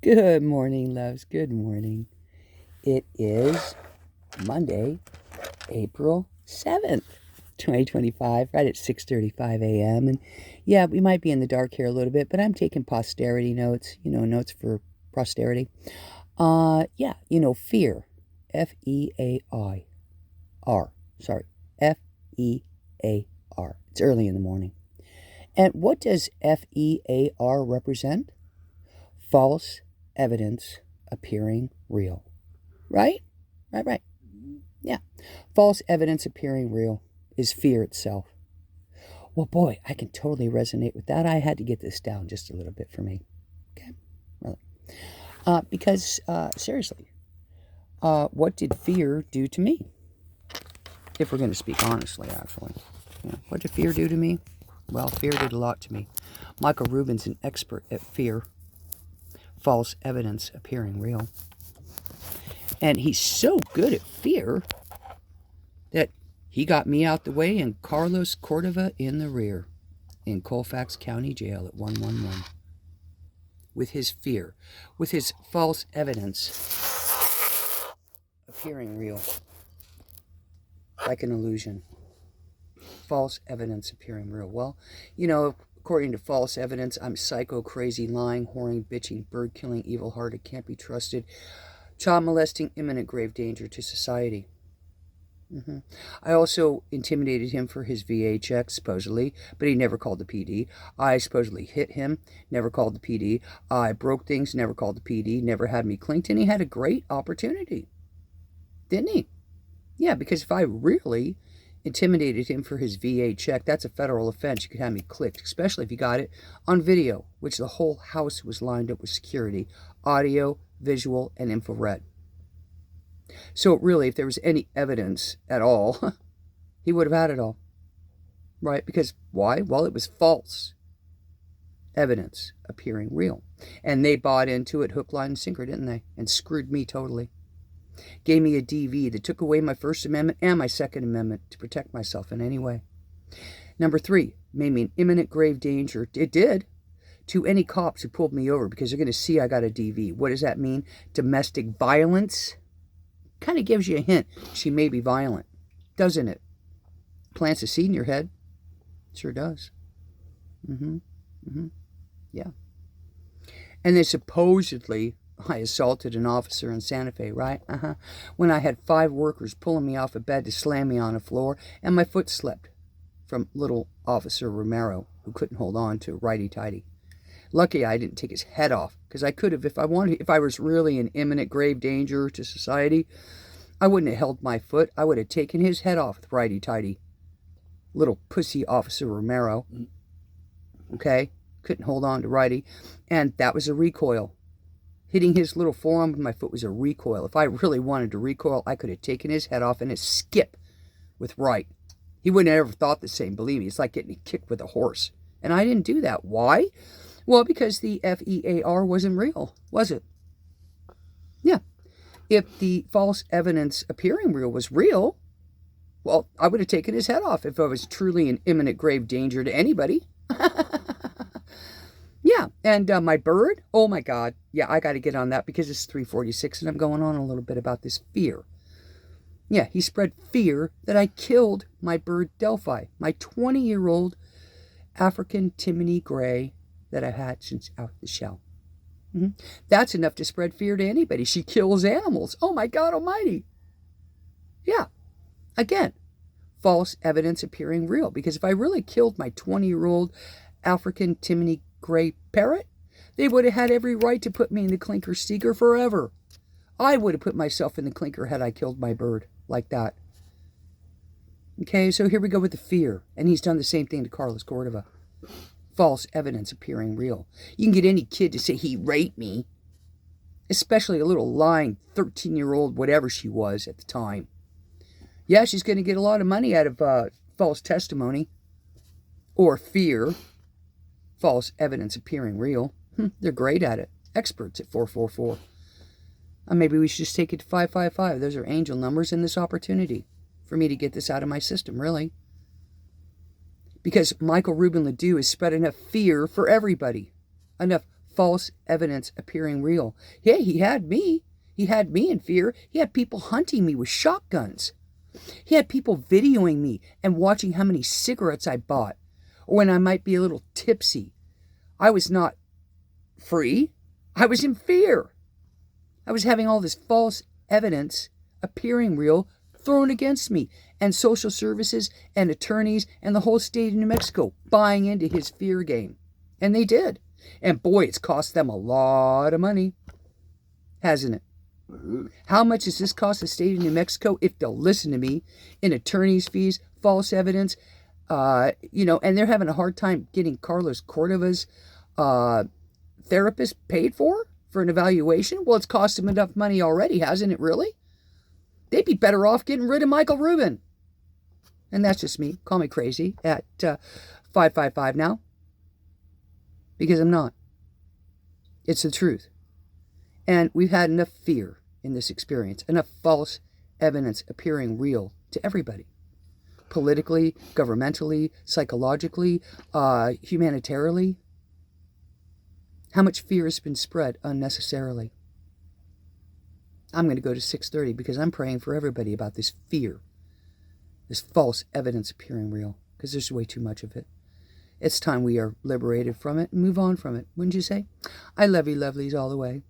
Good morning, loves. Good morning. It is Monday, April 7th, 2025, right at 6:35 a.m. And yeah, we might be in the dark here a little bit, but I'm taking posterity notes, notes for posterity. Fear. F-E-A-R. Sorry. F-E-A-R. It's early in the morning. And what does F-E-A-R represent? False evidence appearing real. Right? Right. Yeah. False evidence appearing real is fear itself. Well, boy, I can totally resonate with that. I had to get this down just a little bit for me. Okay? Really. Seriously, what did fear do to me? If we're going to speak honestly, actually. What did fear do to me? Well, fear did a lot to me. Michael Rubin's an expert at fear. False evidence appearing real. And he's so good at fear that he got me out the way and Carlos Cordova in the rear in Colfax County Jail at 111. With his fear, with his false evidence appearing real, like an illusion. False evidence appearing real. Well, according to false evidence, I'm psycho, crazy, lying, whoring, bitching, bird-killing, evil-hearted, can't be trusted, child molesting, imminent grave danger to society. I also intimidated him for his VA check, supposedly, but he never called the PD. I supposedly hit him, never called the PD. I broke things, never called the PD, never had me clinked, and he had a great opportunity. Didn't he? Yeah, because if I really intimidated him for his VA check, that's a federal offense. You could have me clicked, especially if you got it on video, which the whole house was lined up with security, audio, visual, and infrared. So really, if there was any evidence at all, he would have had it all. Right? Because why? Well, it was false evidence appearing real. And they bought into it hook, line, and sinker, didn't they? And screwed me totally. Gave me a DV that took away my First Amendment and my Second Amendment to protect myself in any way. Number 3, made me an imminent grave danger. It did. To any cops who pulled me over because they're going to see I got a DV. What does that mean? Domestic violence. Kind of gives you a hint. She may be violent. Doesn't it? Plants a seed in your head. Sure does. Yeah. And then supposedly I assaulted an officer in Santa Fe, right? When I had 5 workers pulling me off a bed to slam me on the floor, and my foot slipped from little Officer Romero, who couldn't hold on to righty-tighty. Lucky I didn't take his head off, because I could have if I wanted. If I was really in imminent grave danger to society, I wouldn't have held my foot. I would have taken his head off with righty-tighty. Little pussy Officer Romero. Okay? Couldn't hold on to righty. And that was a recoil. Hitting his little forearm with my foot was a recoil. If I really wanted to recoil, I could have taken his head off and a skip with right. He wouldn't have ever thought the same, believe me. It's like getting kicked with a horse. And I didn't do that. Why? Well, because the F-E.A.R. wasn't real, was it? Yeah. If the false evidence appearing real was real, well, I would have taken his head off if I was truly in imminent grave danger to anybody. Yeah, and my bird, oh my God. Yeah, I got to get on that because it's 3:46 and I'm going on a little bit about this fear. Yeah, he spread fear that I killed my bird Delphi, my 20-year-old African Timony Gray that I've had since out the shell. That's enough to spread fear to anybody. She kills animals. Oh my God almighty. Yeah, again, false evidence appearing real. Because if I really killed my 20-year-old African Timony Gray parrot, they would have had every right to put me in the clinker steaker forever. I would have put myself in the clinker had I killed my bird like that. Okay, so here we go with the fear. And he's done the same thing to Carlos Cordova. False evidence appearing real. You can get any kid to say he raped me, especially a little lying 13-year-old, whatever she was at the time. Yeah, she's going to get a lot of money out of false testimony or fear. False evidence appearing real. They're great at it. Experts at 444. Maybe we should just take it to 555. Those are angel numbers in this opportunity for me to get this out of my system, really. Because Michael Rubin Ledoux has spread enough fear for everybody. Enough false evidence appearing real. Yeah, he had me. He had me in fear. He had people hunting me with shotguns. He had people videoing me and watching how many cigarettes I bought, or when I might be a little tipsy. I was not free. I was in fear. I was having all this false evidence appearing real thrown against me, and social services and attorneys and the whole state of New Mexico buying into his fear game. And they did. And boy, it's cost them a lot of money, hasn't it? How much does this cost the state of New Mexico if they'll listen to me in attorney's fees, false evidence, and they're having a hard time getting Carlos Cordova's therapist paid for an evaluation? Well, it's cost them enough money already, hasn't it really? They'd be better off getting rid of Michael Rubin. And that's just me. Call me crazy at 555 now. Because I'm not. It's the truth. And we've had enough fear in this experience, enough false evidence appearing real to everybody. Politically, governmentally, psychologically, humanitarily. How much fear has been spread unnecessarily? I'm going to go to 6:30 because I'm praying for everybody about this fear, this false evidence appearing real, because there's way too much of it. It's time we are liberated from it and move on from it, wouldn't you say? I love you, lovelies, all the way.